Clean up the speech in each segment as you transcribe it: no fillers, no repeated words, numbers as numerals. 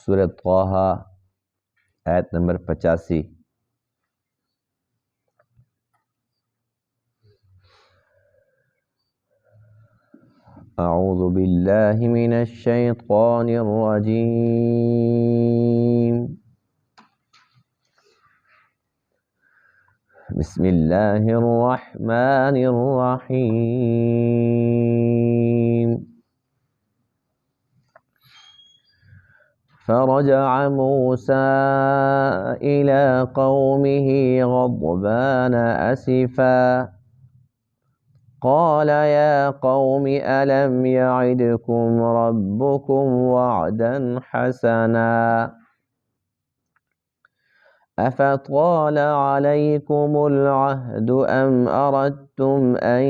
سورہ طٰہٰ آیت نمبر 85۔ اعوذ باللہ من الشیطان الرجیم، بسم اللہ الرحمن الرحیم۔ فرجع موسى إلى قومه غضبان أسفا قال يا قوم ألم يعدكم ربكم وعدا حسنا أفطال عليكم العهد أم أردتم أن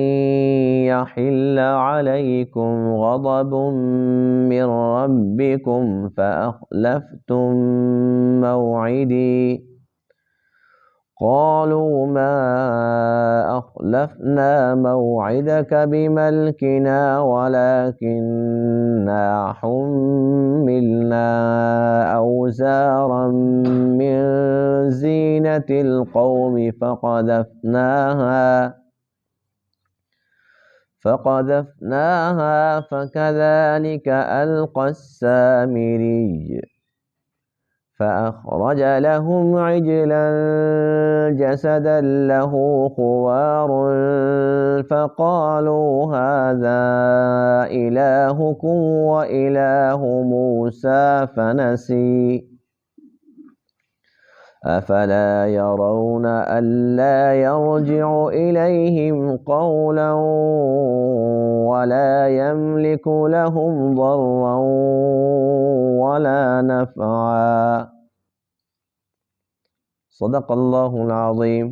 يحل عليكم غضب من ربكم فأخلفتم موعدي قالوا ما أخلفنا موعدك بملكنا ولكننا حملنا أوزارا من زينة القوم فقذفناها فكذلك ألقى السامري فأخرج لهم عجلا جسدا له خوار فقالوا هذا إلهكم وإله موسى فنسي أفلا يرون ألا يرجع إليهم قولا ولا يملك لهم ضرا ولا نفعا۔ صدق اللہ العظیم۔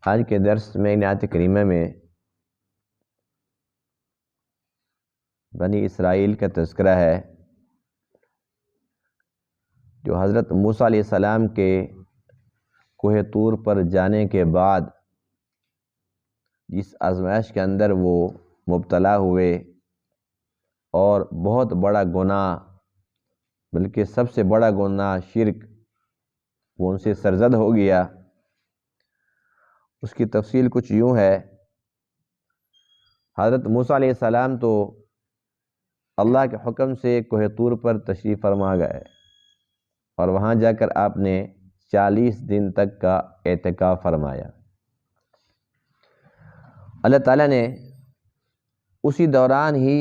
آج کے درس میں آیت کریمہ میں بنی اسرائیل کا تذکرہ ہے جو حضرت موسیٰ علیہ السلام کے کوہ طور پر جانے کے بعد جس آزمائش کے اندر وہ مبتلا ہوئے اور بہت بڑا گناہ، بلکہ سب سے بڑا گناہ شرک، وہ ان سے سرزد ہو گیا۔ اس کی تفصیل کچھ یوں ہے، حضرت موسیٰ علیہ السلام تو اللہ کے حکم سے کوہ طور پر تشریف فرما گئے اور وہاں جا کر آپ نے 40 دن تک کا اعتکاف فرمایا۔ اللہ تعالیٰ نے اسی دوران ہی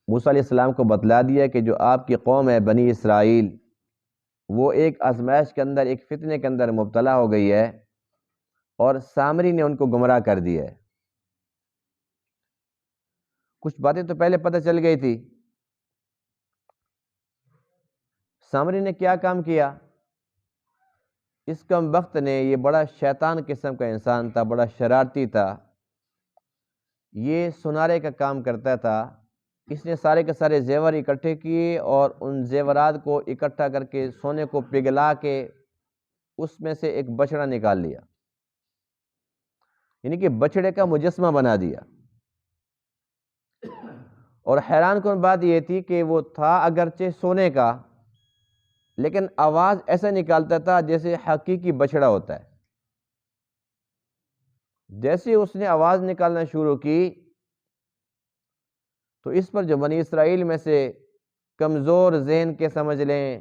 موسیٰ علیہ السلام کو بتلا دیا کہ جو آپ کی قوم ہے بنی اسرائیل، وہ ایک آزمائش کے اندر، ایک فتنے کے اندر مبتلا ہو گئی ہے اور سامری نے ان کو گمراہ کر دیا ہے۔ کچھ باتیں تو پہلے پتہ چل گئی تھی۔ سامری نے کیا کام کیا؟ اس کم وقت نے، یہ بڑا شیطان قسم کا انسان تھا، بڑا شرارتی تھا، یہ سنارے کا کام کرتا تھا۔ اس نے سارے کے سارے زیور اکٹھے کیے اور ان زیورات کو اکٹھا کر کے سونے کو پگھلا کے اس میں سے ایک بچڑا نکال لیا، یعنی کہ بچڑے کا مجسمہ بنا دیا۔ اور حیران کن بات یہ تھی کہ وہ تھا اگرچہ سونے کا، لیکن آواز ایسا نکالتا تھا جیسے حقیقی بچڑا ہوتا ہے۔ جیسے اس نے آواز نکالنا شروع کی تو اس پر جو بنی اسرائیل میں سے کمزور ذہن کے سمجھ لیں،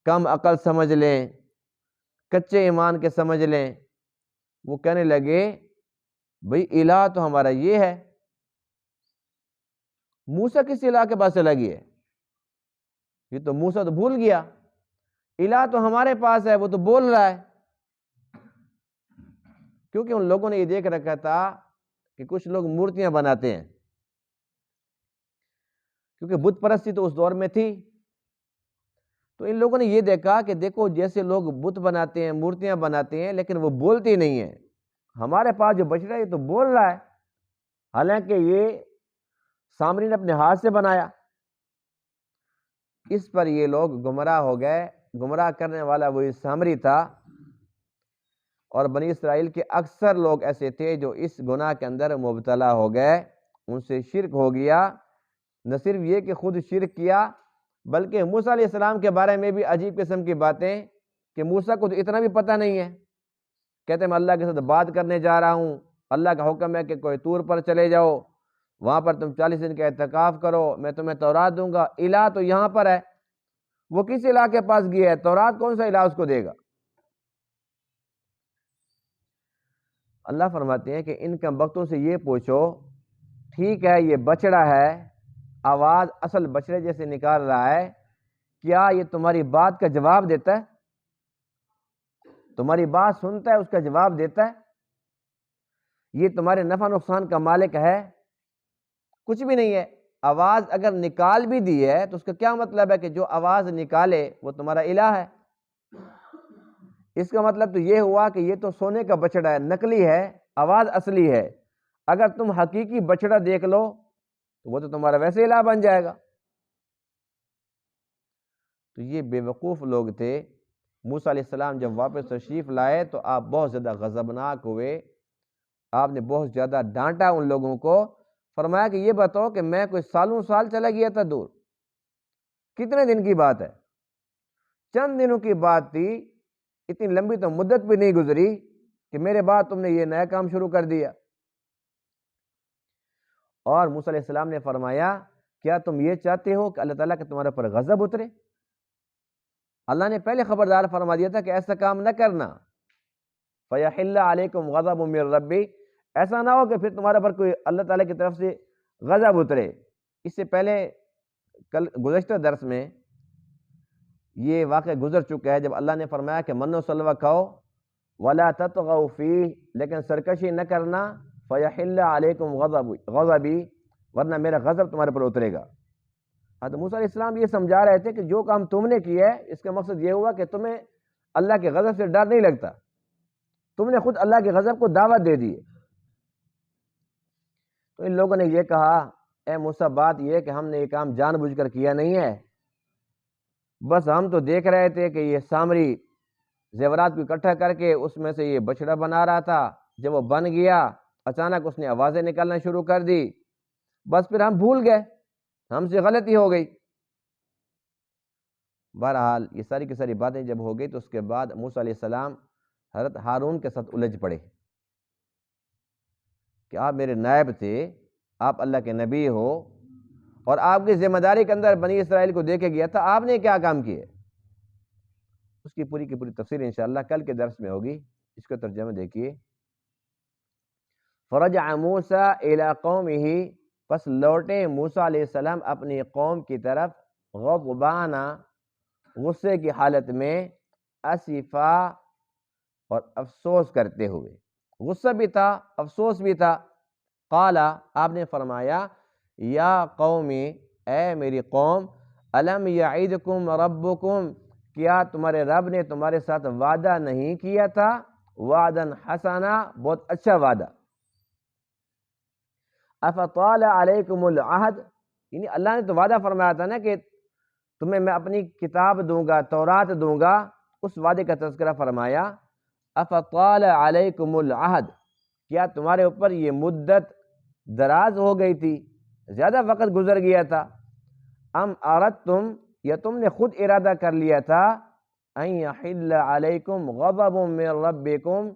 کم عقل سمجھ لیں، کچے ایمان کے سمجھ لیں، وہ کہنے لگے بھئی الہ تو ہمارا یہ ہے، موسیٰ کس الہ کے پاس چلا گیا ہے؟ یہ تو موسیٰ تو بھول گیا، الہ تو ہمارے پاس ہے، وہ تو بول رہا ہے۔ کیونکہ ان لوگوں نے یہ دیکھ رکھا تھا کہ کچھ لوگ مورتیاں بناتے ہیں، کیونکہ بت پرستی تو اس دور میں تھی، تو ان لوگوں نے یہ دیکھا کہ دیکھو جیسے لوگ بت بناتے ہیں، مورتیاں بناتے ہیں، لیکن وہ بولتی نہیں ہیں، ہمارے پاس جو بچڑا ہے یہ تو بول رہا ہے، حالانکہ یہ سامری نے اپنے ہاتھ سے بنایا۔ اس پر یہ لوگ گمراہ ہو گئے۔ گمراہ کرنے والا وہی سامری تھا، اور بنی اسرائیل کے اکثر لوگ ایسے تھے جو اس گناہ کے اندر مبتلا ہو گئے، ان سے شرک ہو گیا۔ نہ صرف یہ کہ خود شرک کیا، بلکہ موسیٰ علیہ السلام کے بارے میں بھی عجیب قسم کی باتیں کہ موسیٰ کو تو اتنا بھی پتہ نہیں ہے، کہتے ہیں میں اللہ کے ساتھ بات کرنے جا رہا ہوں، اللہ کا حکم ہے کہ کوئی طور پر چلے جاؤ، وہاں پر تم 40 دن کا اعتکاف کرو، میں تمہیں تورات دوں گا۔ الہ تو یہاں پر ہے، وہ کس الہ کے پاس گیا ہے؟ تورات کون سا الہ اس کو دے گا؟ اللہ فرماتے ہیں کہ ان کم بختوں سے یہ پوچھو، ٹھیک ہے یہ بچڑا ہے، آواز اصل بچڑے جیسے نکال رہا ہے، کیا یہ تمہاری بات کا جواب دیتا ہے؟ تمہاری بات سنتا ہے، اس کا جواب دیتا ہے؟ یہ تمہارے نفع نقصان کا مالک ہے؟ کچھ بھی نہیں ہے۔ آواز اگر نکال بھی دی ہے تو اس کا کیا مطلب ہے کہ جو آواز نکالے وہ تمہارا الہ ہے؟ اس کا مطلب تو یہ ہوا کہ یہ تو سونے کا بچڑا ہے، نقلی ہے، آواز اصلی ہے۔ اگر تم حقیقی بچڑا دیکھ لو تو وہ تو تمہارا ویسے الہ بن جائے گا۔ تو یہ بے وقوف لوگ تھے۔ موسیٰ علیہ السلام جب واپس تشریف لائے تو آپ بہت زیادہ غضبناک ہوئے، آپ نے بہت زیادہ ڈانٹا ان لوگوں کو، فرمایا کہ یہ بتاؤ کہ میں کوئی سالوں سال چلا گیا تھا دور، کتنے دن کی بات ہے؟ چند دنوں کی بات تھی، اتنی لمبی تو مدت بھی نہیں گزری کہ میرے بعد تم نے یہ نیا کام شروع کر دیا۔ اور موسیٰ علیہ السلام نے فرمایا کیا تم یہ چاہتے ہو کہ اللہ تعالیٰ کا تمہارے پر غضب اترے؟ اللہ نے پہلے خبردار فرما دیا تھا کہ ایسا کام نہ کرنا، فَيَحِلَّ عَلَيْكُمْ غَضَبٌ مِّن رَّبِّ، ایسا نہ ہو کہ پھر تمہارے پر کوئی اللہ تعالیٰ کی طرف سے غضب اترے۔ اس سے پہلے کل گزشتہ درس میں یہ واقعہ گزر چکا ہے جب اللہ نے فرمایا کہ من و سلوہ کھاؤ وَلَا تَطْغَوْا فِيهِ، لیکن سرکشی نہ کرنا، فَيَحِلَّ عَلَيْكُمْ غَضَبِي، ورنہ میرا غضب تمہارے پر اترے گا۔ حضرت موسیٰ علیہ السلام یہ سمجھا رہے تھے کہ جو کام تم نے کیا ہے اس کا مقصد یہ ہوا کہ تمہیں اللہ کے غضب سے ڈر نہیں لگتا، تم نے خود اللہ کے غضب کو دعوت دے دی۔ تو ان لوگوں نے یہ کہا اے موسیٰ بات یہ ہے کہ ہم نے یہ کام جان بوجھ کر کیا نہیں ہے، بس ہم تو دیکھ رہے تھے کہ یہ سامری زیورات کو اکٹھا کر کے اس میں سے یہ بچڑا بنا رہا تھا، جب وہ بن گیا اچانک اس نے آوازیں نکالنا شروع کر دی، بس پھر ہم بھول گئے، ہم سے غلطی ہو گئی۔ بہرحال یہ ساری کی ساری باتیں جب ہو گئی تو اس کے بعد موسیٰ علیہ السلام حضرت ہارون کے ساتھ الجھ پڑے کہ آپ میرے نائب تھے، آپ اللہ کے نبی ہو، اور آپ کی ذمہ داری کے اندر بنی اسرائیل کو دے کے گیا تھا، آپ نے کیا کام کیے؟ اس کی پوری تفسیر انشاءاللہ کل کے درس میں ہوگی، اس کا ترجمہ دیکھیے۔ فرجع موسیٰ الی قومہ، پس لوٹے موسیٰ علیہ السلام اپنی قوم کی طرف، غضبانہ، غصے کی حالت میں، اسفا، اور افسوس کرتے ہوئے، غصہ بھی تھا افسوس بھی تھا۔ قال، آپ نے فرمایا یا قومی، اے میری قوم، الم یعدکم ربکم، کیا تمہارے رب نے تمہارے ساتھ وعدہ نہیں کیا تھا؟ وعدن حسنا، بہت اچھا وعدہ۔ افطال علیکم العہد، یعنی اللہ نے تو وعدہ فرمایا تھا نا کہ تمہیں میں اپنی کتاب دوں گا، تورات دوں گا، اس وعدے کا تذکرہ فرمایا۔ افطال علیکم العہد، کیا تمہارے اوپر یہ مدت دراز ہو گئی تھی، زیادہ وقت گزر گیا تھا؟ ام اردتم، یا تم نے خود ارادہ کر لیا تھا، ان یحل علیکم غضب من ربکم،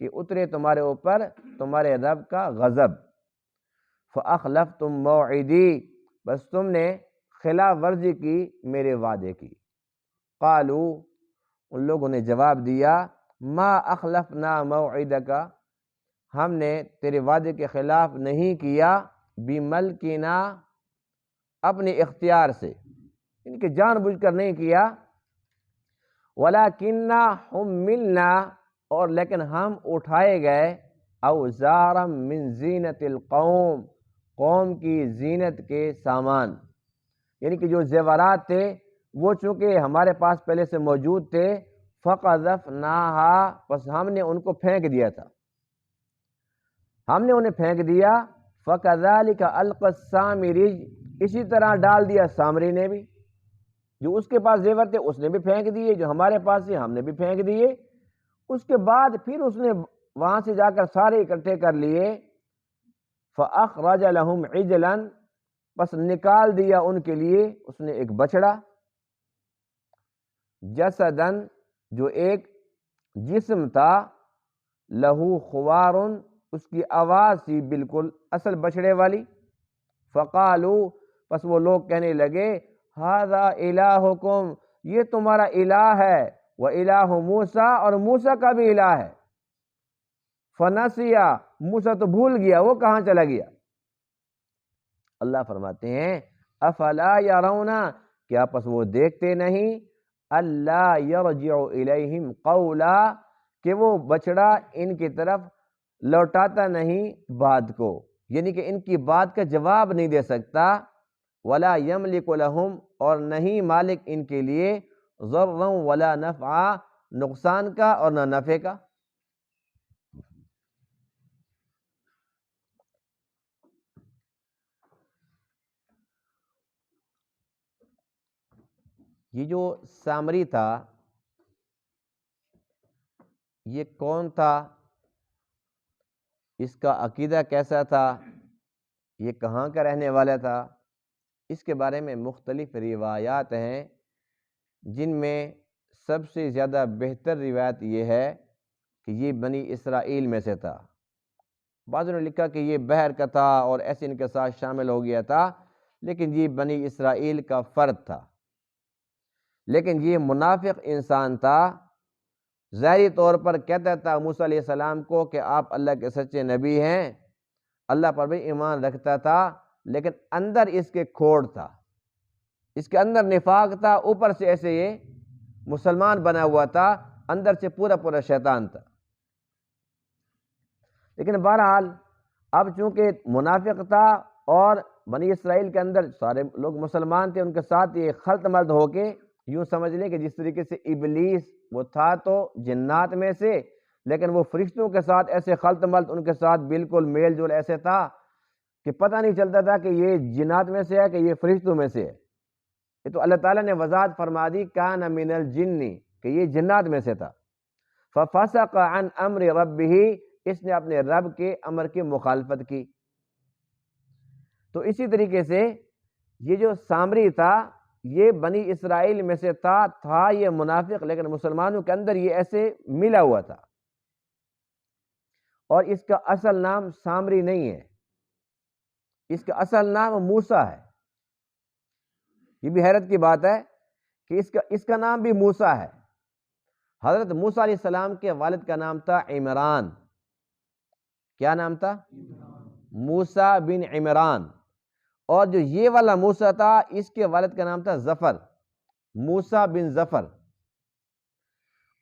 کہ اترے تمہارے اوپر تمہارے رب کا غضب۔ فاخلفتم موعدی، بس تم نے خلاف ورزی کی میرے وعدے کی۔ قالو، ان لوگوں نے جواب دیا، ما اخلفنا موعدک، ہم نے تیرے وعدے کے خلاف نہیں کیا، بملکنا، اپنے اختیار سے، ان کے جان بوجھ کر نہیں کیا، ولکننا حملنا، اور لیکن ہم اٹھائے گئے، اوزارا من زینت القوم، قوم کی زینت کے سامان، یعنی کہ جو زیورات تھے وہ چونکہ ہمارے پاس پہلے سے موجود تھے، فقذفناہا، پس ہم نے ان کو پھینک دیا تھا، ہم نے انہیں پھینک دیا۔ فَكَذَلِكَ أَلْقَى السَّامِرِيُّ، اسی طرح ڈال دیا سامری نے بھی، جو اس کے پاس زیور تھے اس نے بھی پھینک دیے، جو ہمارے پاس تھے ہم نے بھی پھینک دیے، اس کے بعد پھر اس نے وہاں سے جا کر سارے اکٹھے کر لیے، فَأَخْرَجَ لَهُمْ عِجْلًا، بس نکال دیا ان کے لیے اس نے ایک بچڑا، جسدن، جو ایک جسم تھا، لہو خوارن، اس کی آواز تھی بالکل اصل بچڑے والی، فقالوا، پس وہ لوگ کہنے لگے، ھذا الہکم، یہ تمہارا الہ ہے، وَإِلَٰهُ موسیٰ، اور موسیٰ کا بھی الہ ہے، فنسیا، موسیٰ تو بھول گیا، وہ کہاں چلا گیا؟ اللہ فرماتے ہیں افلا یرون، کیا پس وہ دیکھتے نہیں، اللہ یرجع الیہم قولا، کہ وہ بچڑا ان کی طرف لوٹاتا نہیں بات کو، یعنی کہ ان کی بات کا جواب نہیں دے سکتا، ولا یملک لہم، اور نہیں مالک ان کے لیے، ضرا ولا نفعا، نقصان کا اور نہ نفع کا۔ یہ جو سامری تھا یہ کون تھا، اس کا عقیدہ کیسا تھا، یہ کہاں کا رہنے والا تھا، اس کے بارے میں مختلف روایات ہیں، جن میں سب سے زیادہ بہتر روایت یہ ہے کہ یہ بنی اسرائیل میں سے تھا۔ بعضوں نے لکھا کہ یہ بحر کا تھا اور ایسے ان کے ساتھ شامل ہو گیا تھا، لیکن یہ بنی اسرائیل کا فرد تھا، لیکن یہ منافق انسان تھا، ظاہری طور پر کہتا تھا موسیٰ علیہ السلام کو کہ آپ اللہ کے سچے نبی ہیں، اللہ پر بھی ایمان رکھتا تھا، لیکن اندر اس کے کھوڑ تھا، اس کے اندر نفاق تھا، اوپر سے ایسے یہ مسلمان بنا ہوا تھا، اندر سے پورا پورا شیطان تھا۔ لیکن بہرحال اب چونکہ منافق تھا اور بنی اسرائیل کے اندر سارے لوگ مسلمان تھے، ان کے ساتھ یہ خلط ملط ہو کے، یوں سمجھ لیں کہ جس طریقے سے ابلیس وہ تھا تو جنات میں سے، لیکن وہ فرشتوں کے ساتھ ایسے خلط ملط، ان کے ساتھ بالکل میل جول ایسے تھا کہ پتہ نہیں چلتا تھا کہ یہ جنات میں سے ہے کہ یہ فرشتوں میں سے ہے۔ یہ تو اللہ تعالیٰ نے وضاحت فرما دی کان من الجن، کہ یہ جنات میں سے تھا۔ ففسق عن امر ربہ، اس نے اپنے رب کے امر کی مخالفت کی۔ تو اسی طریقے سے یہ جو سامری تھا یہ بنی اسرائیل میں سے تھا یہ منافق، لیکن مسلمانوں کے اندر یہ ایسے ملا ہوا تھا، اور اس کا اصل نام سامری نہیں ہے، اس کا اصل نام موسیٰ ہے۔ یہ بھی حیرت کی بات ہے کہ اس کا نام بھی موسیٰ ہے۔ حضرت موسیٰ علیہ السلام کے والد کا نام تھا عمران۔ کیا نام تھا؟ موسیٰ بن عمران۔ اور جو یہ والا موسیٰ تھا اس کے والد کا نام تھا ظفر، موسیٰ بن ظفر۔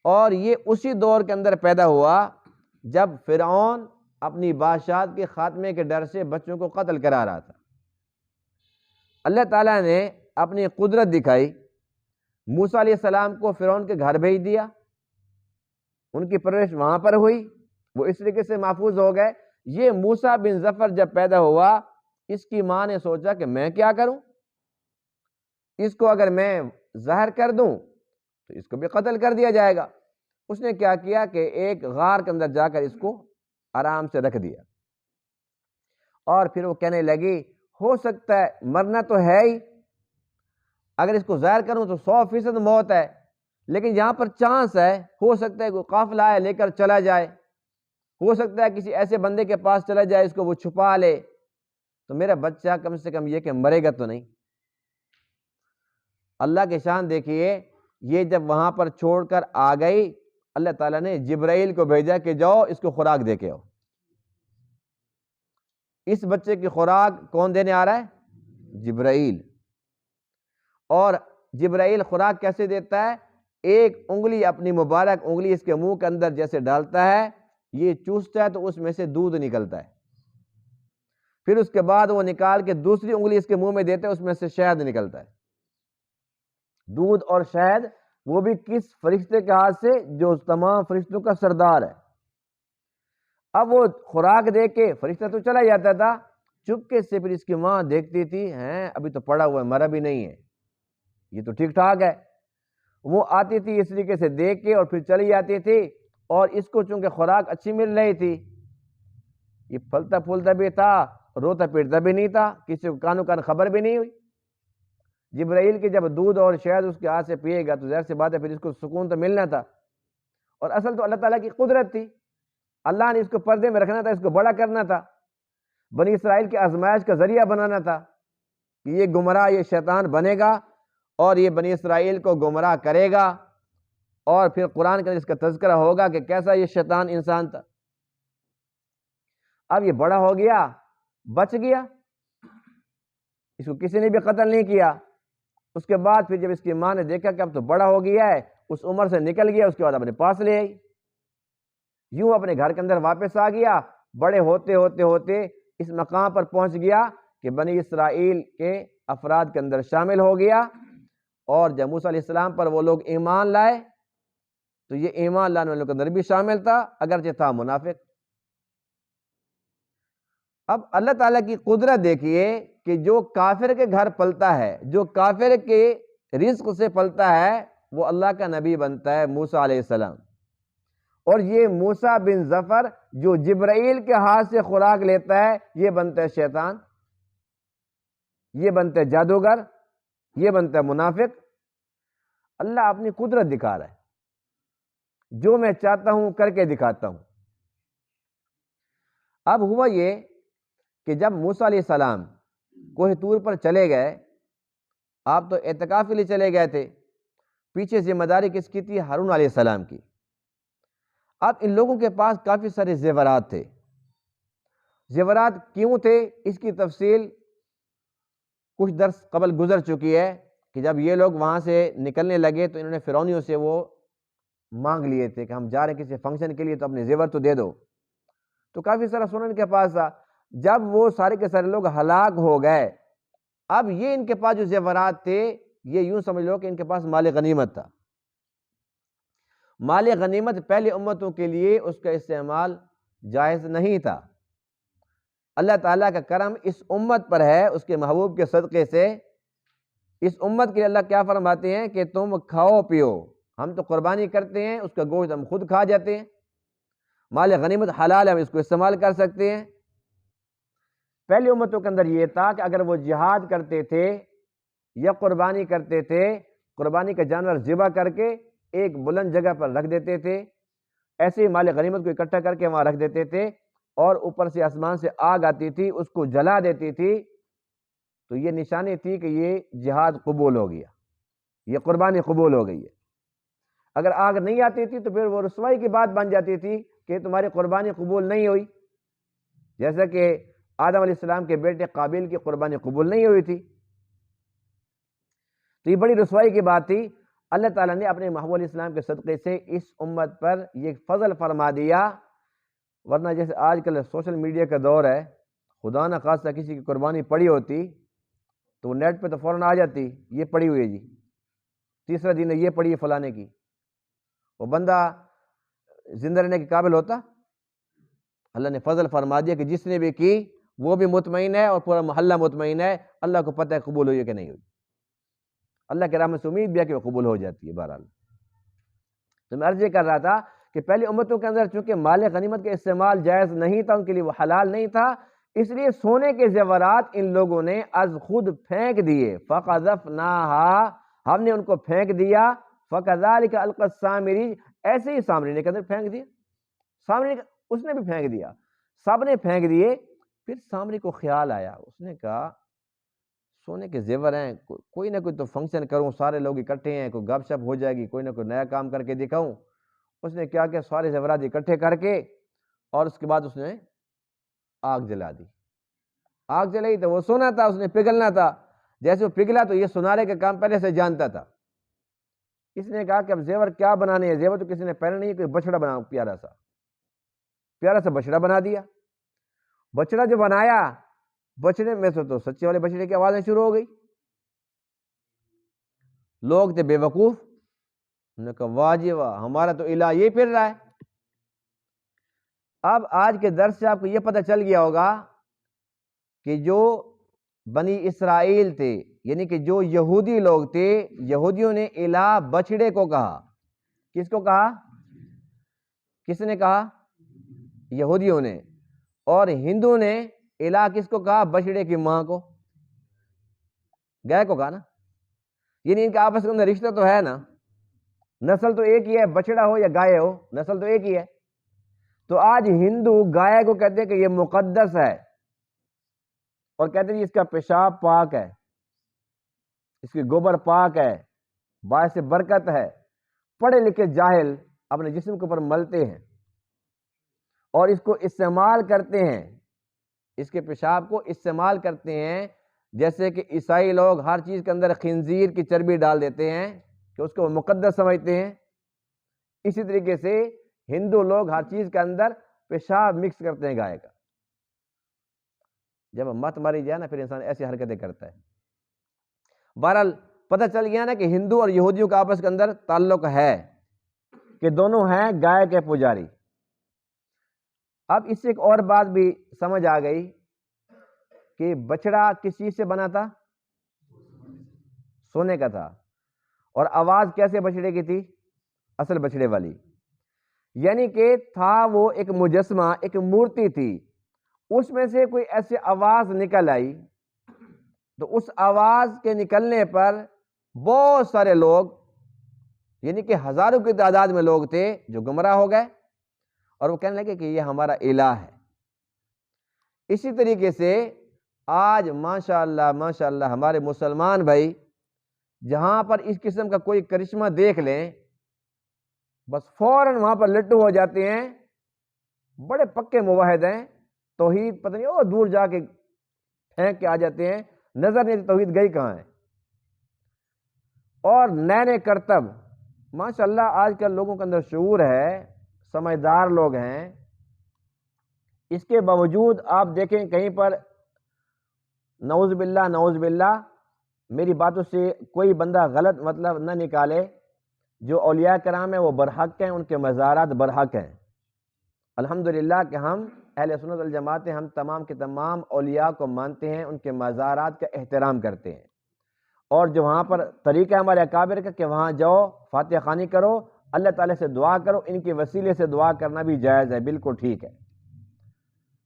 اور یہ اسی دور کے اندر پیدا ہوا جب فرعون اپنی بادشاہت کے خاتمے کے ڈر سے بچوں کو قتل کرا رہا تھا۔ اللہ تعالیٰ نے اپنی قدرت دکھائی، موسیٰ علیہ السلام کو فرعون کے گھر بھیج دیا، ان کی پرورش وہاں پر ہوئی، وہ اس طریقے سے محفوظ ہو گئے۔ یہ موسیٰ بن ظفر جب پیدا ہوا، اس کی ماں نے سوچا کہ میں کیا کروں، اس کو اگر میں ظاہر کر دوں تو اس کو بھی قتل کر دیا جائے گا۔ اس نے کیا کیا کہ ایک غار کے اندر جا کر اس کو آرام سے رکھ دیا، اور پھر وہ کہنے لگی ہو سکتا ہے مرنا تو ہے ہی، اگر اس کو ظاہر کروں تو 100% موت ہے، لیکن یہاں پر چانس ہے، ہو سکتا ہے کوئی قافلہ آئے لے کر چلا جائے، ہو سکتا ہے کسی ایسے بندے کے پاس چلا جائے اس کو وہ چھپا لے، تو میرا بچہ کم سے کم یہ کہ مرے گا تو نہیں۔ اللہ کی شان دیکھیے، یہ جب وہاں پر چھوڑ کر آ گئی، اللہ تعالیٰ نے جبرائیل کو بھیجا کہ جاؤ اس کو خوراک دے کے آؤ۔ اس بچے کی خوراک کون دینے آ رہا ہے؟ جبرائیل۔ اور جبرائیل خوراک کیسے دیتا ہے؟ ایک انگلی، اپنی مبارک انگلی اس کے منہ کے اندر جیسے ڈالتا ہے، یہ چوستا ہے تو اس میں سے دودھ نکلتا ہے، پھر اس کے بعد وہ نکال کے دوسری انگلی اس کے منہ میں دیتا ہے، اس میں سے شہد نکلتا ہے۔ دودھ اور شہد، وہ بھی کس فرشتے کے ہاتھ سے؟ جو تمام فرشتوں کا سردار ہے۔ اب وہ خوراک دے کے فرشتہ تو چلا جاتا تھا، چپکے سے پھر اس کی ماں دیکھتی تھی، ابھی تو پڑا ہوا ہے، مرا بھی نہیں ہے، یہ تو ٹھیک ٹھاک ہے۔ وہ آتی تھی اس طریقے سے دیکھ کے اور پھر چلی جاتی تھی، اور اس کو چونکہ خوراک اچھی مل رہی تھی، یہ پھلتا پھولتا بھی تھا، روتا پیٹتا بھی نہیں تھا، کسی کو کانوں کان خبر بھی نہیں ہوئی۔ جبرائیل کی جب دودھ اور شہد اس کے ہاتھ سے پیے گا تو ظاہر سی بات ہے پھر اس کو سکون تو ملنا تھا، اور اصل تو اللہ تعالیٰ کی قدرت تھی، اللہ نے اس کو پردے میں رکھنا تھا، اس کو بڑا کرنا تھا، بنی اسرائیل کی آزمائش کا ذریعہ بنانا تھا کہ یہ گمراہ، یہ شیطان بنے گا اور یہ بنی اسرائیل کو گمراہ کرے گا، اور پھر قرآن کا اس کا تذکرہ ہوگا کہ کیسا یہ شیطان انسان تھا۔ اب یہ بڑا ہو گیا، بچ گیا، اس کو کسی نے بھی قتل نہیں کیا۔ اس کے بعد پھر جب اس کی ماں نے دیکھا کہ اب تو بڑا ہو گیا ہے، اس عمر سے نکل گیا، اس کے بعد اپنے پاس لے آئی، یوں اپنے گھر کے اندر واپس آ گیا، بڑے ہوتے ہوتے ہوتے اس مقام پر پہنچ گیا کہ بنی اسرائیل کے افراد کے اندر شامل ہو گیا، اور جب موسیٰ علیہ السلام پر وہ لوگ ایمان لائے تو یہ ایمان لانے والوں کے اندر بھی شامل تھا، اگرچہ تھا منافق۔ اب اللہ تعالیٰ کی قدرت دیکھیے کہ جو کافر کے گھر پلتا ہے، جو کافر کے رزق سے پلتا ہے، وہ اللہ کا نبی بنتا ہے موسیٰ علیہ السلام، اور یہ موسیٰ بن ظفر جو جبرائیل کے ہاتھ سے خوراک لیتا ہے، یہ بنتا ہے شیطان، یہ بنتا ہے جادوگر، یہ بنتا ہے منافق۔ اللہ اپنی قدرت دکھا رہا ہے، جو میں چاہتا ہوں کر کے دکھاتا ہوں۔ اب ہوا یہ کہ جب موسیٰ علیہ السلام کوہ طور پر چلے گئے، آپ تو اعتکاف کے لیے چلے گئے تھے، پیچھے ذمہ داری کس کی تھی؟ ہارون علیہ السلام کی۔ اب ان لوگوں کے پاس کافی سارے زیورات تھے۔ زیورات کیوں تھے اس کی تفصیل کچھ درس قبل گزر چکی ہے کہ جب یہ لوگ وہاں سے نکلنے لگے تو انہوں نے فرعونیوں سے وہ مانگ لیے تھے کہ ہم جا رہے ہیں کسی فنکشن کے لیے تو اپنے زیور تو دے دو، تو کافی سارا سونا ان کے پاس تھا۔ جب وہ سارے کے سارے لوگ ہلاک ہو گئے، اب یہ ان کے پاس جو زیورات تھے، یہ یوں سمجھ لو کہ ان کے پاس مال غنیمت تھا۔ مال غنیمت پہلے امتوں کے لیے اس کا استعمال جائز نہیں تھا۔ اللہ تعالیٰ کا کرم اس امت پر ہے، اس کے محبوب کے صدقے سے اس امت کے اللہ کیا فرماتے ہیں کہ تم کھاؤ پیو، ہم تو قربانی کرتے ہیں، اس کا گوشت ہم خود کھا جاتے ہیں، مال غنیمت حلال ہے، ہم اس کو استعمال کر سکتے ہیں۔ پہلی امتوں کے اندر یہ تھا کہ اگر وہ جہاد کرتے تھے یا قربانی کرتے تھے، قربانی کا جانور ذبح کر کے ایک بلند جگہ پر رکھ دیتے تھے، ایسے ہی مال غنیمت کو اکٹھا کر کے وہاں رکھ دیتے تھے، اور اوپر سے آسمان سے آگ آتی تھی، اس کو جلا دیتی تھی، تو یہ نشانی تھی کہ یہ جہاد قبول ہو گیا، یہ قربانی قبول ہو گئی ہے۔ اگر آگ نہیں آتی تھی تو پھر وہ رسوائی کی بات بن جاتی تھی کہ تمہاری قربانی قبول نہیں ہوئی، جیسا کہ آدم علیہ السلام کے بیٹے قابیل کی قربانی قبول نہیں ہوئی تھی، تو یہ بڑی رسوائی کی بات تھی۔ اللہ تعالیٰ نے اپنے محبوب علیہ السلام کے صدقے سے اس امت پر یہ فضل فرما دیا، ورنہ جیسے آج کل سوشل میڈیا کا دور ہے، خدا نہ خواستہ کسی کی قربانی پڑی ہوتی تو وہ نیٹ پہ تو فوراً آ جاتی، یہ پڑی ہوئی ہے جی، تیسرا دن ہے یہ پڑی ہے فلانے کی، وہ بندہ زندہ رہنے کے قابل ہوتا؟ اللہ نے فضل فرما دیا کہ جس نے بھی کی وہ بھی مطمئن ہے اور پورا محلہ مطمئن ہے، اللہ کو پتہ ہے قبول ہوئی ہے کہ نہیں ہوئی، اللہ کے رحمت سے امید بھی ہے کہ وہ قبول ہو جاتی ہے۔ بہرحال تو میں عرض یہ کر رہا تھا کہ پہلی امتوں کے اندر چونکہ مال غنیمت کا استعمال جائز نہیں تھا، ان کے لیے وہ حلال نہیں تھا، اس لیے سونے کے زیورات ان لوگوں نے از خود پھینک دیے، فَقَذَفْنَاهَا، ہم نے ان کو پھینک دیا، فَكَذَلِكَ أَلْقَى السَّامِرِيُّ، ایسے ہی سامری نے کے اندر پھینک دیا، سامری اس نے بھی پھینک دیا، سب نے پھینک دیے۔ پھر سامری کو خیال آیا، اس نے کہا سونے کے زیور ہیں، کوئی نہ کوئی تو فنکشن کروں، سارے لوگ اکٹھے ہیں، کوئی گپ شپ ہو جائے گی، کوئی نہ کوئی نیا کام کر کے دکھاؤں۔ اس نے کیا کہ سارے زیورات اکٹھے کر کے اور اس کے بعد اس نے آگ جلا دی۔ آگ جلائی تو وہ سونا تھا، اس نے پگھلنا تھا، جیسے وہ پگھلا تو یہ سنارے کا کام پہلے سے جانتا تھا۔ اس نے کہا کہ اب زیور کیا بنانے ہیں، زیور تو کسی نے پہنا نہیں، کوئی بچڑا بناؤ، پیارا سا بچڑا بنا دیا۔ بچڑا جو بنایا، بچڑے میں سے تو سچے والے بچڑے کی آوازیں شروع ہو گئی، لوگ تھے بے وقوف، انہوں نے کہا واہ جی واہ، ہمارا تو الہ یہ پھر رہا ہے۔ اب آج کے درس سے آپ کو یہ پتہ چل گیا ہوگا کہ جو بنی اسرائیل تھے، یعنی کہ جو یہودی لوگ تھے، یہودیوں نے الہ بچڑے کو کہا۔ کس کو کہا؟ کس نے کہا؟ یہودیوں نے. اور ہندو نے الہ کس کو کہا؟ بچڑے کی ماں کو، گائے کو کہا نا. یعنی ان کے آپس کے اندر رشتہ تو ہے نا، نسل تو ایک ہی ہے، بچڑا ہو یا گائے ہو، نسل تو ایک ہی ہے. تو آج ہندو گائے کو کہتے ہیں کہ یہ مقدس ہے، اور کہتے ہیں اس کا پیشاب پاک ہے، اس کی گوبر پاک ہے، باعث برکت ہے. پڑھے لکھے جاہل اپنے جسم کے اوپر ملتے ہیں اور اس کو استعمال کرتے ہیں، اس کے پیشاب کو استعمال کرتے ہیں. جیسے کہ عیسائی لوگ ہر چیز کے اندر خنزیر کی چربی ڈال دیتے ہیں کہ اس کو وہ مقدس سمجھتے ہیں، اسی طریقے سے ہندو لوگ ہر چیز کے اندر پیشاب مکس کرتے ہیں گائے کا. جب مت ماری جائے نا پھر انسان ایسی حرکتیں کرتا ہے. بہرحال پتہ چل گیا نا کہ ہندو اور یہودیوں کا آپس کے اندر تعلق ہے کہ دونوں ہیں گائے کے پجاری. اب اس سے ایک اور بات بھی سمجھ آ گئی کہ بچڑا کس چیز سے بنا تھا؟ سونے کا تھا. اور آواز کیسے بچڑے کی تھی؟ اصل بچڑے والی. یعنی کہ تھا وہ ایک مجسمہ، ایک مورتی تھی، اس میں سے کوئی ایسی آواز نکل آئی تو اس آواز کے نکلنے پر بہت سارے لوگ، یعنی کہ ہزاروں کی تعداد میں لوگ تھے جو گمراہ ہو گئے، اور وہ کہنے لگے کہ یہ ہمارا الہ ہے. اسی طریقے سے آج ماشاءاللہ ہمارے مسلمان بھائی جہاں پر اس قسم کا کوئی کرشمہ دیکھ لیں بس فوراً وہاں پر لٹو ہو جاتے ہیں. بڑے پکے موحد ہیں، توحید پتہ نہیں وہ دور جا کے پھینک کے آ جاتے ہیں، نظر نہیں توحید گئی کہاں ہے. اور نئے نئے کرتب ماشاءاللہ آج کل لوگوں کے اندر شعور ہے، سمجھدار لوگ ہیں. اس کے باوجود آپ دیکھیں کہیں پر نعوذ باللہ میری باتوں سے کوئی بندہ غلط مطلب نہ نکالے. جو اولیاء کرام ہیں وہ برحق ہیں، ان کے مزارات برحق ہیں. الحمدللہ کہ ہم اہل سنت والجماعت ہیں، ہم تمام کے تمام اولیاء کو مانتے ہیں، ان کے مزارات کا احترام کرتے ہیں. اور جو وہاں پر طریقہ ہمارے اکابر کا کہ وہاں جاؤ فاتحہ خوانی کرو، اللہ تعالیٰ سے دعا کرو، ان کے وسیلے سے دعا کرنا بھی جائز ہے، بالکل ٹھیک ہے.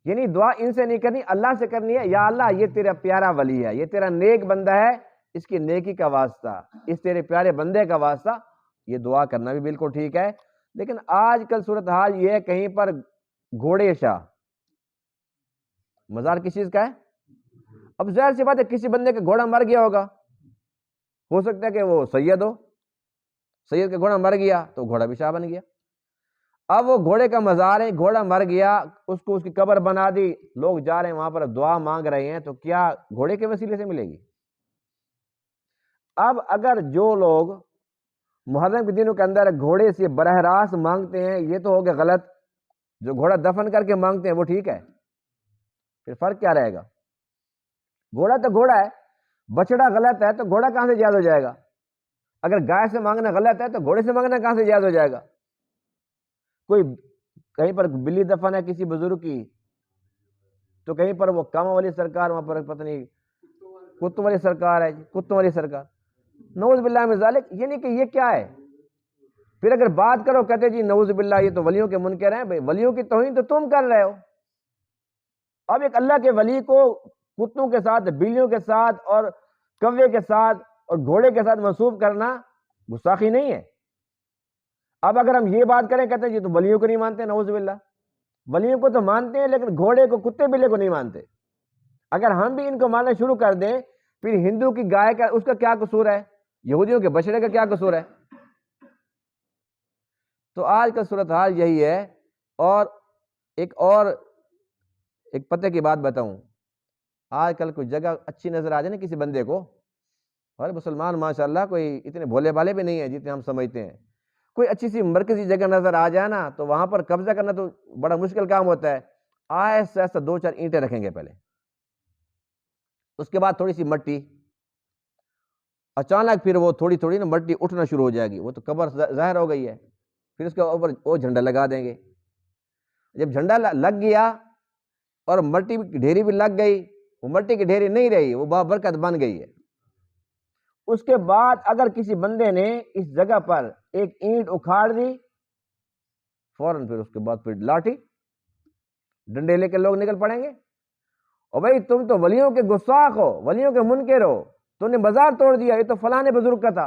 یعنی دعا ان سے نہیں کرنی، اللہ سے کرنی ہے. یا اللہ یہ تیرا پیارا ولی ہے، یہ تیرا نیک بندہ ہے، اس کی نیکی کا واسطہ، اس تیرے پیارے بندے کا واسطہ یہ دعا کرنا بھی بالکل ٹھیک ہے. لیکن آج کل صورتحال یہ ہے کہیں پر گھوڑے شاہ مزار کس چیز کا ہے؟ اب ظاہر سی بات ہے کسی بندے کا گھوڑا مر گیا ہوگا، ہو سکتا ہے کہ وہ سید ہو، سید کا گھوڑا مر گیا تو گھوڑا بھی شاہ بن گیا. اب وہ گھوڑے کا مزار ہے، گھوڑا مر گیا، اس کو اس کی قبر بنا دی، لوگ جا رہے ہیں وہاں پر دعا مانگ رہے ہیں، تو کیا گھوڑے کے وسیلے سے ملے گی؟ اب اگر جو لوگ محرم کے دنوں کے اندر گھوڑے سے براہ راست مانگتے ہیں یہ تو ہو گیا غلط، جو گھوڑا دفن کر کے مانگتے ہیں وہ ٹھیک ہے. پھر فرق کیا رہے گا؟ گھوڑا تو گھوڑا ہے، بچڑا غلط ہے تو گھوڑا کہاں سے جائز ہو جائے گا؟ اگر گائے سے مانگنا غلط ہے تو گھوڑے سے مانگنا کہاں سے جائز ہو جائے گا؟ کوئی کہیں پر بلی دفن ہے کسی بزرگ کی تو کہیں پر وہ کام والی سرکار، وہاں پر پتہ نہیں کتوں والی سرکار ہے، کتوں والی سرکار، نعوذ باللہ من ذالک. یعنی کہ یہ کیا ہے؟ پھر اگر بات کرو کہتے جی نعوذ باللہ یہ تو ولیوں کے منکر ہیں. بھائی ولیوں کی توہین تو تم کر رہے ہو. اب ایک اللہ کے ولی کو کتوں کے ساتھ، بلیوں کے ساتھ اور کوے کے ساتھ اور گھوڑے کے ساتھ منسوب کرنا گستاخی نہیں ہے؟ اب اگر ہم یہ بات کریں کہتے ہیں جی تو ولیوں کو نہیں مانتے، نعوذ باللہ. ولیوں کو تو مانتے ہیں لیکن گھوڑے کو، کتے بلے کو نہیں مانتے. اگر ہم بھی ان کو ماننا شروع کر دیں پھر ہندو کی گائے کا اس کا کیا قصور ہے؟ یہودیوں کے بچڑے کا کیا قصور ہے؟ تو آج کا صورتحال یہی ہے. اور ایک پتے کی بات بتاؤں، آج کل کوئی جگہ اچھی نظر آ جائے نا کسی بندے کو، اور مسلمان ماشاءاللہ کوئی اتنے بھولے بالے بھی نہیں ہیں جتنے ہم سمجھتے ہیں، کوئی اچھی سی مرکزی جگہ نظر آ جائے نا تو وہاں پر قبضہ کرنا تو بڑا مشکل کام ہوتا ہے. آہستہ آہستہ 2-4 اینٹیں رکھیں گے پہلے، اس کے بعد تھوڑی سی مٹی، اچانک پھر وہ تھوڑی تھوڑی نا مٹی اٹھنا شروع ہو جائے گی، وہ تو قبر ظاہر ہو گئی ہے. پھر اس کے اوپر وہ جھنڈا لگا دیں گے. جب جھنڈا لگ گیا اور مٹی کی ڈھیری بھی لگ گئی، وہ مٹی کی ڈھیری نہیں رہی، وہ بابرکت بن گئی ہے. اس کے بعد اگر کسی بندے نے اس جگہ پر ایک اینٹ اکھاڑ دی فوراً پھر اس کے بعد پھر لاٹھی ڈنڈے لے کے لوگ نکل پڑیں گے. اور بھائی تم تو ولیوں کے گستاخ ہو, ولیوں کے منکر ہو, تم نے بازار توڑ دیا, یہ تو فلاں بزرگ کا تھا.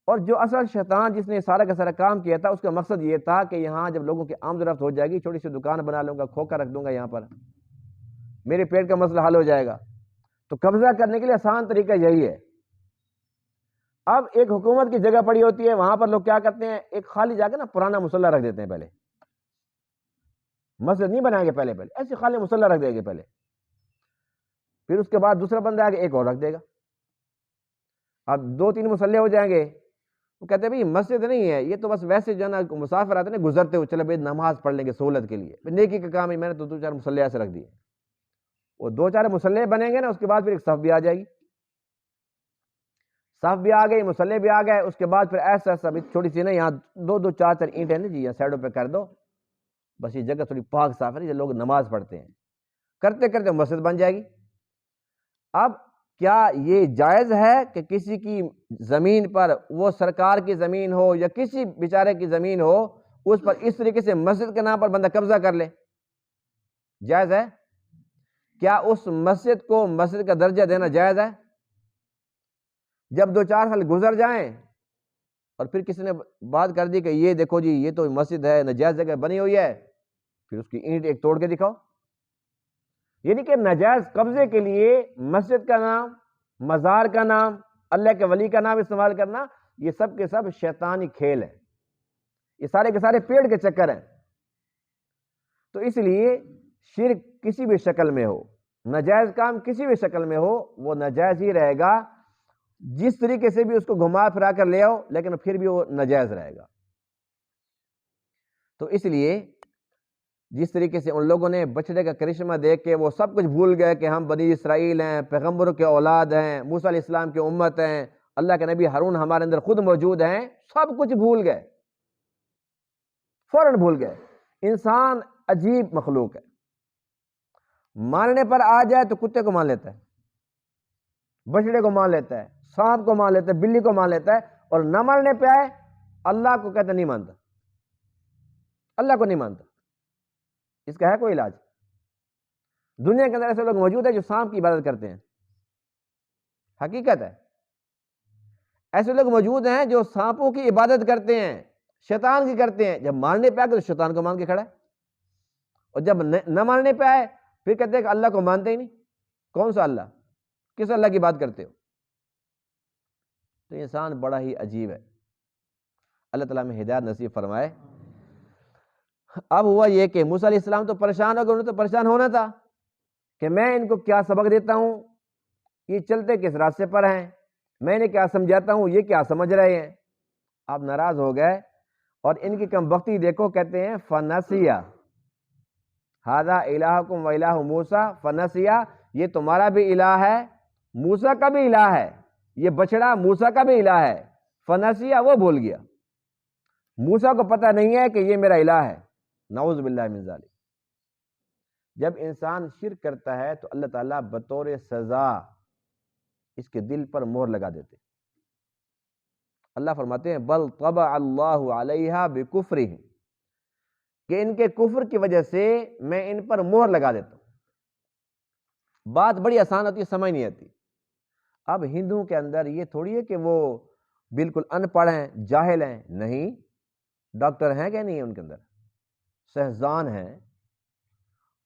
اور جو اصل شیطان جس نے سارا کا سارا کام کیا تھا, اس کا مقصد یہ تھا کہ یہاں جب لوگوں کی آمد و رفت ہو جائے گی, چھوٹی سی دکان بنا لوں گا, کھوکھا رکھ دوں گا یہاں پر, میرے پیٹ کا مسئلہ حل ہو جائے گا. تو قبضہ کرنے کے لیے آسان طریقہ یہی ہے. اب ایک حکومت کی جگہ پڑی ہوتی ہے, وہاں پر لوگ کیا کرتے ہیں, ایک خالی جا کے نا پرانا مصلی رکھ دیتے ہیں. پہلے مسجد نہیں بنائیں گے, پہلے ایسے خالی مصلی رکھ دیں گے پہلے, پھر اس کے بعد دوسرا بندہ آگے ایک اور رکھ دے گا. اب 2-3 مصلی ہو جائیں گے. وہ کہتے ہیں بھائی مسجد نہیں ہے, یہ تو بس ویسے جو ہے نا مسافر آتے ہیں نا گزرتے ہوئے, چلے بھائی نماز پڑھ لیں گے سہولت کے لیے, نیکی کا کام ہے, میں نے تو 2-4 مصلی ایسے رکھ دیے. وہ 2-4 مصلی بنیں گے نا, اس کے بعد پھر ایک صف بھی آ جائے گی, صف بھی آ گئی, مصلی بھی آ گئے. اس کے بعد پھر ایسا ایسا چھوٹی سی نا یہاں 2-4 اینٹیں نا جی یہاں سائڈوں پہ کر دو, بس یہ جگہ تھوڑی پاک صاف ہے, جو لوگ نماز پڑھتے ہیں, کرتے کرتے مسجد بن جائے گی. اب کیا یہ جائز ہے کہ کسی کی زمین پر, وہ سرکار کی زمین ہو یا کسی بیچارے کی زمین ہو, اس پر اس طریقے سے مسجد کے نام پر بندہ قبضہ کر لے؟ جائز ہے؟ کیا اس مسجد کو مسجد کا درجہ دینا جائز ہے؟ جب 2-4 سال گزر جائیں اور پھر کسی نے بات کر دی کہ یہ دیکھو جی یہ تو مسجد ہے, ناجائز جگہ بنی ہوئی ہے, پھر اس کی اینٹ ایک توڑ کے دکھاؤ. یعنی کہ ناجائز قبضے کے لیے مسجد کا نام, مزار کا نام, اللہ کے ولی کا نام استعمال کرنا, یہ سب کے سب شیطانی کھیل ہیں, یہ سارے کے سارے پیڑ کے چکر ہیں. تو اس لیے شرک کسی بھی شکل میں ہو, ناجائز کام کسی بھی شکل میں ہو, وہ ناجائز ہی رہے گا. جس طریقے سے بھی اس کو گھما پھرا کر لے آؤ, لیکن پھر بھی وہ ناجائز رہے گا. تو اس لیے جس طریقے سے ان لوگوں نے بچڑے کا کرشمہ دیکھ کے وہ سب کچھ بھول گئے کہ ہم بنی اسرائیل ہیں, پیغمبروں کے اولاد ہیں, موسیٰ علیہ السلام کی امت ہیں, اللہ کے نبی ہارون ہمارے اندر خود موجود ہیں, سب کچھ بھول گئے, فوراً بھول گئے. انسان عجیب مخلوق ہے, ماننے پر آ جائے تو کتے کو مان لیتا ہے, بچڑے کو مان لیتا ہے, سانپ کو مان لیتا ہے, بلی کو مان لیتا ہے, اور نہ ماننے پہ آئے اللہ کو کہتا نہیں مانتا, اللہ کو نہیں مانتا. اس کا ہے کوئی علاج؟ دنیا کے اندر ایسے لوگ موجود ہیں جو سانپ کی عبادت کرتے ہیں, حقیقت ہے. ایسے لوگ موجود ہیں جو سانپوں کی عبادت کرتے ہیں, شیطان کی کرتے ہیں. جب ماننے پہ آئے تو شیطان کو مان کے کھڑا ہے, اور جب نہ ماننے پہ آئے پھر کہتے ہیں کہ اللہ کو مانتے ہی نہیں. کون سا اللہ؟ کس اللہ کی بات کرتے ہو؟ تو انسان بڑا ہی عجیب ہے. اللہ تعالیٰ میں ہدایت نصیب فرمائے. اب ہوا یہ کہ موسیٰ علیہ السلام تو پریشان ہو گئے, انہیں تو پریشان ہونا تھا کہ میں ان کو کیا سبق دیتا ہوں, یہ چلتے کس راستے پر ہیں, میں انہیں کیا سمجھاتا ہوں, یہ کیا سمجھ رہے ہیں. آپ ناراض ہو گئے, اور ان کی کم بختی دیکھو, کہتے ہیں فنسیہ ھذا الہکم و الہ موسیٰ فنسیہ, یہ تمہارا بھی الہ ہے, موسیٰ کا بھی الہ ہے, یہ بچڑا موسیٰ کا بھی الہ ہے. فنسیہ, وہ بھول گیا, موسیٰ کو پتہ نہیں ہے کہ یہ میرا الہ ہے. نعوذ باللہ من ذالک. جب انسان شرک کرتا ہے تو اللہ تعالیٰ بطور سزا اس کے دل پر مہر لگا دیتے. اللہ فرماتے ہیں بل طبع اللہ علیہا بکفرہم, کہ ان کے کفر کی وجہ سے میں ان پر مہر لگا دیتا ہوں. بات بڑی آسان ہوتی ہے, سمجھ نہیں آتی. اب ہندوؤں کے اندر یہ تھوڑی ہے کہ وہ بالکل ان پڑھ ہیں, جاہل ہیں, نہیں, ڈاکٹر ہیں کہ نہیں ان کے اندر, سہزان ہیں,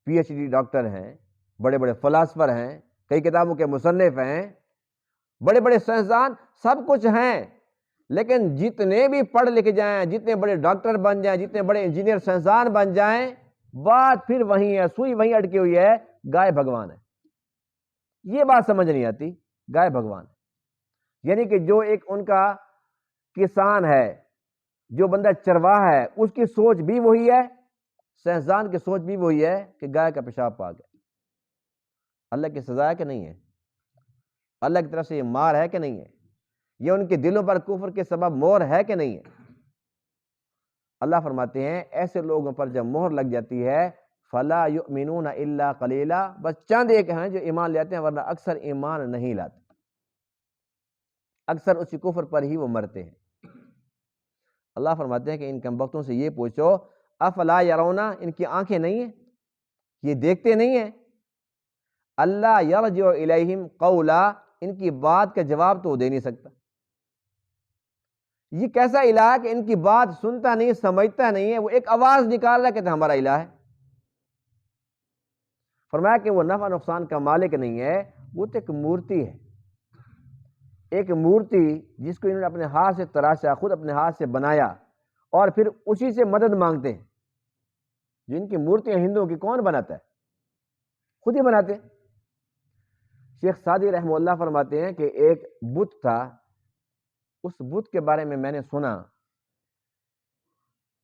پی ایچ ڈی ڈاکٹر ہیں, بڑے بڑے فلاسفر ہیں, کئی کتابوں کے مصنف ہیں, بڑے بڑے سہزان, سب کچھ ہیں. لیکن جتنے بھی پڑھ لکھ جائیں, جتنے بڑے ڈاکٹر بن جائیں, جتنے بڑے انجینئر سہزان بن جائیں, بات پھر وہیں ہے, سوئی وہیں اٹکی ہوئی ہے, گائے بھگوان ہے. یہ بات سمجھ نہیں آتی, گائے بھگوان. یعنی کہ جو ایک ان کا کسان ہے, جو بندہ چرواہ ہے, اس کی سوچ بھی وہی ہے, سہزان کی سوچ بھی وہی ہے کہ گائے کا پیشاب پاک ہے. اللہ کی سزا ہے کہ نہیں ہے؟ اللہ کی طرف سے یہ مار ہے کہ نہیں ہے؟ یہ ان کے دلوں پر کفر کے سبب مہر ہے کہ نہیں ہے؟ اللہ فرماتے ہیں ایسے لوگوں پر جب مہر لگ جاتی ہے فلا یؤمنون الا قلیلا, بس چند ایک ہیں جو ایمان لاتے ہیں, ورنہ اکثر ایمان نہیں لاتے, اکثر اسی کفر پر ہی وہ مرتے ہیں. اللہ فرماتے ہیں کہ ان کم بختوں سے یہ پوچھو افلا یرونا، ان کی آنکھیں نہیں ہیں، یہ دیکھتے نہیں ہیں، اللہ یرجع الیہم قولا، ان کی بات کا جواب تو وہ دے نہیں سکتا۔ یہ کیسا الہ ہے کہ ان کی بات سنتا نہیں، سمجھتا نہیں ہے، وہ ایک آواز نکال رہا ہے کہتے ہمارا الہ ہے۔ فرمایا کہ وہ نفع نقصان کا مالک نہیں ہے، وہ تو ایک مورتی ہے، ایک مورتی جس کو انہوں نے اپنے ہاتھ سے تراشا، خود اپنے ہاتھ سے بنایا، اور پھر اسی سے مدد مانگتے ہیں۔ جن کی مورتیاں ہندوؤں کی کون بناتا ہے؟ خود ہی بناتے ہیں۔ شیخ سعدی رحمہ اللہ فرماتے ہیں کہ ایک بت تھا، اس بت کے بارے میں نے سنا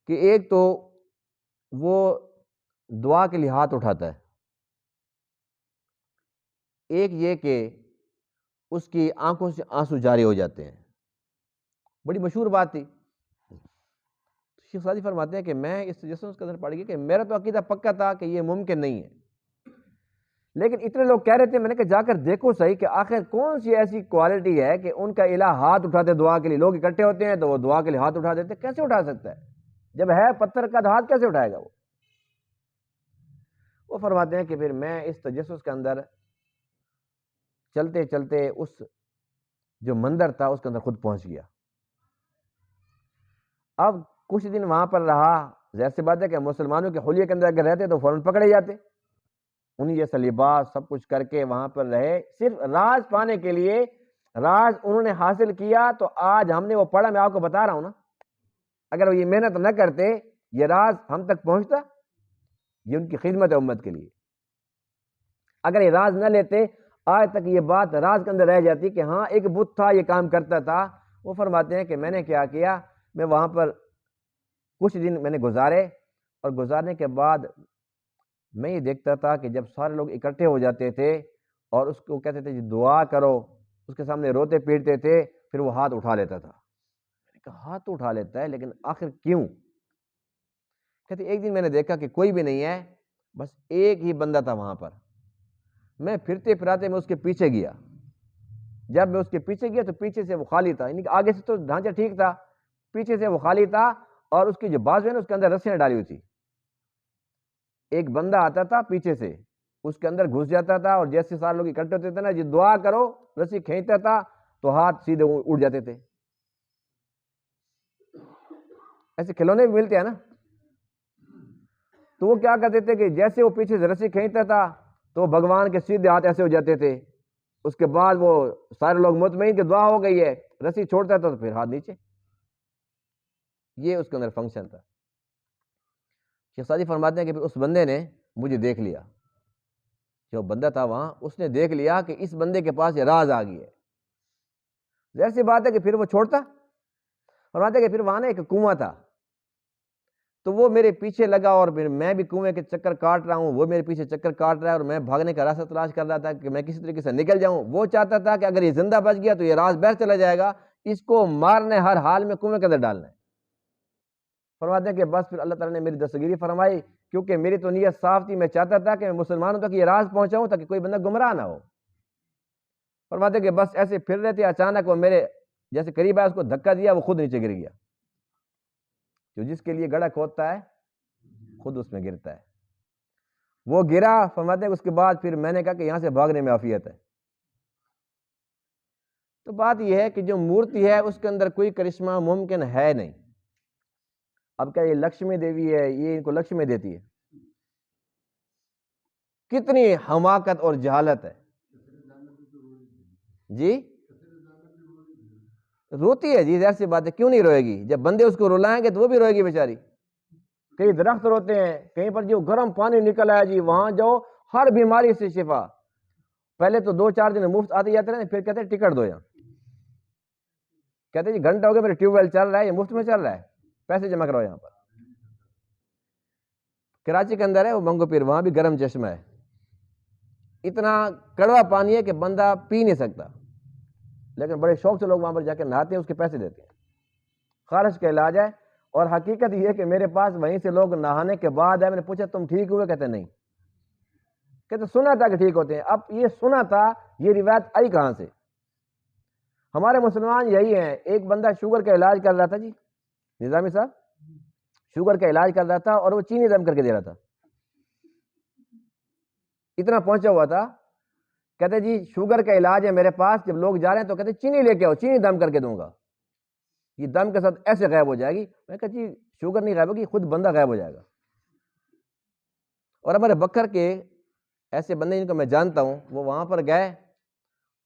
کہ ایک تو وہ دعا کے لیے ہاتھ اٹھاتا ہے، ایک یہ کہ اس کی آنکھوں سے آنسو جاری ہو جاتے ہیں، بڑی مشہور بات تھی۔ شیخ سعدی فرماتے ہیں کہ میں اس تجسس کے اندر پڑ گیا کہ میرا تو عقیدہ پکا تھا کہ یہ ممکن نہیں ہے، لیکن اتنے لوگ کہہ رہے تھے، میں نے کہا جا کر دیکھو صحیح کہ آخر کون سی ایسی کوالٹی ہے کہ ان کا الہ ہاتھ اٹھاتے دعا کے لیے، لوگ اکٹھے ہوتے ہیں تو وہ دعا کے لیے ہاتھ اٹھا دیتے، کیسے اٹھا سکتا ہے؟ جب ہے پتھر کا تو ہاتھ کیسے اٹھائے گا وہ فرماتے ہیں کہ پھر میں اس تجسس کے اندر چلتے چلتے اس جو مندر تھا اس کے اندر خود پہنچ گیا۔ اب کچھ دن وہاں پر رہا، ظاہر سی بات ہے کہ مسلمانوں کے حلیے کے اندر اگر رہتے تو فوراً پکڑے جاتے، انہیں جیسا لباس سب کچھ کر کے وہاں پر رہے، صرف راز پانے کے لیے۔ راز انہوں نے حاصل کیا تو آج ہم نے وہ پڑھا، میں آپ کو بتا رہا ہوں نا، اگر وہ یہ محنت نہ کرتے یہ راز ہم تک پہنچتا؟ یہ ان کی خدمت ہے امت کے لیے۔ اگر یہ راز نہ لیتے آج تک یہ بات راز کے اندر رہ جاتی کہ ہاں ایک بت تھا یہ کام کرتا تھا۔ وہ فرماتے ہیں کہ میں نے کیا کیا، میں وہاں پر کچھ دن میں نے گزارے، اور گزارنے کے بعد میں یہ دیکھتا تھا کہ جب سارے لوگ اکٹھے ہو جاتے تھے اور اس کو کہتے تھے جی دعا کرو، اس کے سامنے روتے پیٹتے تھے، پھر وہ ہاتھ اٹھا لیتا تھا۔ میں نے کہا ہاتھ تو اٹھا لیتا ہے لیکن آخر کیوں؟ کہتے ایک دن میں نے دیکھا کہ کوئی بھی نہیں ہے، بس ایک ہی بندہ تھا وہاں پر، میں پھرتے پھراتے میں اس کے پیچھے گیا، جب میں اس کے پیچھے گیا تو پیچھے سے وہ خالی تھا، یعنی کہ آگے سے تو ڈھانچہ ٹھیک تھا، پیچھے سے وہ خالی تھا، اور اس کی جو بازو ہے نا اس کے اندر رسیاں ڈالی ہوئی تھی۔ ایک بندہ آتا تھا پیچھے سے، اس کے اندر گھس جاتا تھا، اور جیسے سارے لوگ اکٹھے ہوتے تھے نا جی دعا کرو، رسی کھینچتا تھا تو ہاتھ سیدھے اڑ جاتے تھے۔ ایسے کھلونے بھی ملتے ہیں نا، تو وہ کیا کرتے تھے کہ جیسے وہ پیچھے سے رسی کھینچتا تھا تو بھگوان کے سیدھے ہاتھ ایسے ہو جاتے تھے، اس کے بعد وہ سارے لوگ مطمئن کہ دعا ہو گئی ہے، رسی چھوڑتا تھا تو پھر ہاتھ نیچے۔ یہ اس کے اندر فنکشن تھا۔ شیخ سعدی فرماتے ہیں کہ پھر اس بندے نے مجھے دیکھ لیا، جو بندہ تھا وہاں اس نے دیکھ لیا کہ اس بندے کے پاس یہ راز آ گئی ہے، ظاہر سی بات ہے کہ پھر وہ چھوڑتا۔ فرماتے ہیں کہ پھر وہاں نا ایک کنواں تھا، تو وہ میرے پیچھے لگا، اور پھر میں بھی کنویں کے چکر کاٹ رہا ہوں، وہ میرے پیچھے چکر کاٹ رہا ہے، اور میں بھاگنے کا راستہ تلاش کر رہا تھا کہ میں کسی طریقے سے نکل جاؤں۔ وہ چاہتا تھا کہ اگر یہ زندہ بچ گیا تو یہ راز باہر چلا جائے گا، اس کو مارنے ہر حال میں کنویں کے اندر ڈالنا ہے۔ فرماتے ہیں کہ بس پھر اللہ تعالیٰ نے میری دستگیری فرمائی، کیونکہ میری تو نیت صاف تھی، میں چاہتا تھا کہ میں مسلمانوں تک یہ راز پہنچاؤں تاکہ کوئی بندہ گمراہ نہ ہو۔ فرماتے ہیں کہ بس ایسے پھر رہے تھے، اچانک وہ میرے جیسے قریب آیا، اس کو دھکا دیا، وہ خود نیچے گر گیا۔ جو جس کے لیے گڑھا کھودتا ہے خود اس میں گرتا ہے۔ وہ گرا، فرماتے ہیں اس کے بعد پھر میں نے کہا کہ یہاں سے بھاگنے میں عافیت ہے۔ تو بات یہ ہے کہ جو مورتی ہے اس کے اندر کوئی کرشمہ ممکن ہے نہیں۔ اب کیا یہ لکشمی دیوی ہے، یہ ان کو لکشمی دیتی ہے؟ کتنی حماقت اور جہالت ہے جی، روتی ہے جی، ظاہر سی بات ہے، کیوں نہیں روئے گی؟ جب بندے اس کو رلائیں گے تو وہ بھی روئے گی بیچاری۔ کئی درخت روتے ہیں، کہیں پر جو گرم پانی نکل آیا جی وہاں جاؤ، ہر بیماری سے شفا۔ پہلے تو 2-4 دن مفت آتے جاتے رہے، پھر کہتے ہیں ٹکٹ دو یہاں، کہتے ہیں جی گھنٹہ ہو گیا میرے ٹیوب ویل چل رہا ہے، یہ مفت میں چل رہا ہے، پیسے جمع کرو یہاں پر۔ کراچی کے اندر ہے وہ منگو پیر، وہاں بھی گرم چشمہ ہے، اتنا کڑوا پانی ہے کہ بندہ پی نہیں سکتا، لیکن بڑے شوق سے لوگ وہاں پر جا کے نہاتے ہیں، اس کے پیسے دیتے ہیں، خارش کا علاج ہے۔ اور حقیقت یہ ہے کہ میرے پاس وہیں سے لوگ نہانے کے بعد ہے، میں نے پوچھا تم ٹھیک ہوئے؟ کہتے نہیں، کہتے سنا تھا کہ ٹھیک ہوتے ہیں۔ اب یہ سنا تھا، یہ روایت آئی کہاں سے؟ ہمارے مسلمان یہی ہیں۔ ایک بندہ شوگر کا علاج کر رہا تھا جی، نظامی صاحب شوگر کا علاج کر رہا تھا اور وہ چینی دم کر کے دے رہا تھا، اتنا پہنچا ہوا تھا. کہتے جی شوگر کا علاج ہے میرے پاس، جب لوگ جا رہے ہیں تو کہتے چینی لے کے آؤ، چینی دم کر کے دوں گا، یہ دم کے ساتھ ایسے غائب ہو جائے گی. میں کہا جی شوگر نہیں غائب ہوگی، خود بندہ غائب ہو جائے گا. اور ہمارے بکر کے ایسے بندے جن کو میں جانتا ہوں، وہ وہاں پر گئے،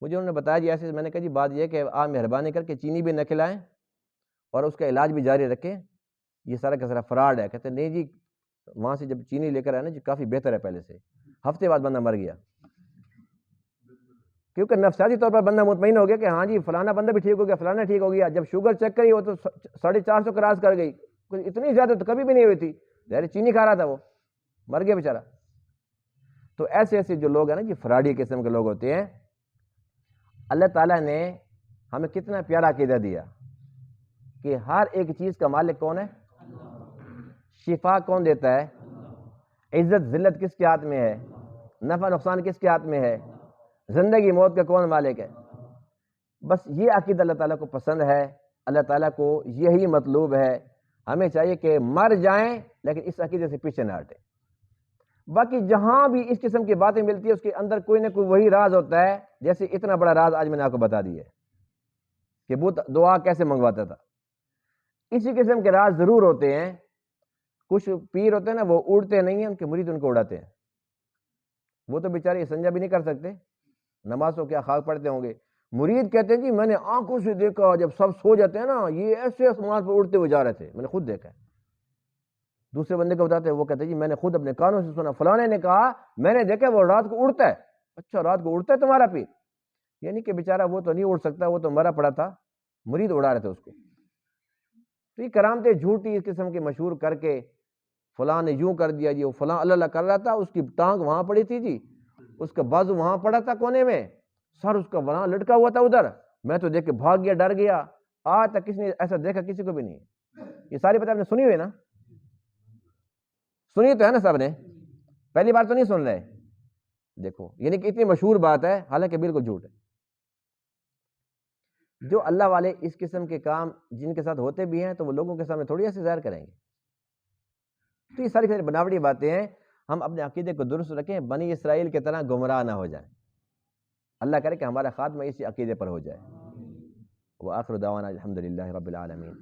مجھے انہوں نے بتایا جی ایسے. میں نے کہا جی بات یہ کہ آپ مہربانی کر کے چینی بھی نہ کھلائیں اور اس کا علاج بھی جاری رکھیں، یہ سارا کا سارا فراڈ ہے. کہتے نہیں جی وہاں سے جب چینی لے کر آئے نا جی کافی بہتر ہے پہلے سے. ہفتے بعد بندہ مر گیا، کیونکہ نفسیاتی طور پر بندہ مطمئن ہو گیا کہ ہاں جی فلانا بندہ بھی ٹھیک ہو گیا، فلانا ٹھیک ہو گیا. جب شوگر چیک کری وہ تو 450 کراس کر گئی، اتنی زیادہ تو کبھی بھی نہیں ہوئی تھی. ظاہر چینی کھا رہا تھا، وہ مر گیا بیچارہ. تو ایسے ایسے جو لوگ ہیں نا جی فراڈی قسم کے لوگ ہوتے ہیں. اللہ تعالیٰ نے ہمیں کتنا پیارا عقیدہ دیا کہ ہر ایک چیز کا مالک کون ہے؟ شفا کون دیتا ہے؟ عزت ذلت کس کے ہاتھ میں ہے؟ نفع نقصان کس کے ہاتھ میں ہے؟ زندگی موت کا کون مالک ہے؟ بس یہ عقیدہ اللہ تعالیٰ کو پسند ہے، اللہ تعالیٰ کو یہی مطلوب ہے. ہمیں چاہیے کہ مر جائیں لیکن اس عقیدے سے پیچھے نہ ہٹیں. باقی جہاں بھی اس قسم کی باتیں ملتی ہے اس کے اندر کوئی نہ کوئی وہی راز ہوتا ہے. جیسے اتنا بڑا راز آج میں نے آپ کو بتا دی ہے کہ وہ دعا کیسے منگواتا تھا. اسی قسم کے راز ضرور ہوتے ہیں. کچھ پیر ہوتے ہیں نا وہ اڑتے نہیں ہیں، ان کے مرید ان کو اڑاتے ہیں. وہ تو بیچارے سنجا بھی نہیں کر سکتے، نماز تو کیا خاک پڑھتے ہوں گے. مرید کہتے ہیں جی میں نے آنکھوں سے دیکھا، جب سب سو جاتے ہیں نا یہ ایسے آسمان پہ اڑتے ہوئے جا رہے تھے، میں نے خود دیکھا ہے. دوسرے بندے کو بتاتے ہیں، وہ کہتے ہیں جی میں نے خود اپنے کانوں سے سنا، فلانے نے کہا میں نے دیکھا وہ رات کو اڑتا ہے. اچھا رات کو اڑتا ہے تمہارا پیر؟ یعنی کہ بیچارہ وہ تو نہیں اڑ سکتا، وہ تو مرا پڑا تھا، مرید اڑا رہے تھے اس کو. تو یہ کرامتیں جھوٹی اس قسم کی مشہور کر کے فلاں نے یوں کر دیا جی، وہ فلاں اللہ اللہ کر رہا تھا، اس کی ٹانگ وہاں پڑی تھی جی، اس کا بازو وہاں پڑا تھا کونے میں، سر اس کا وہاں لٹکا ہوا تھا ادھر، میں تو دیکھ کے بھاگ گیا، ڈر گیا. آج تک کسی نے ایسا دیکھا کسی کو بھی نہیں. یہ ساری باتیں آپ نے سنی ہوئی نا؟ سنی تو ہے نا سب نے؟ پہلی بار تو نہیں سن رہے. دیکھو یعنی کہ اتنی مشہور بات ہے، حالانکہ بالکل جھوٹ ہے. جو اللہ والے اس قسم کے کام جن کے ساتھ ہوتے بھی ہیں تو وہ لوگوں کے سامنے تھوڑی ایسے ظاہر کریں گے. تو یہ ساری بناوٹی باتیں ہیں. ہم اپنے عقیدے کو درست رکھیں، بنی اسرائیل کی طرح گمراہ نہ ہو جائیں. اللہ کرے کہ ہمارا خاتمہ اسی عقیدے پر ہو جائے. وآخر دعوانا الحمدللہ رب العالمین.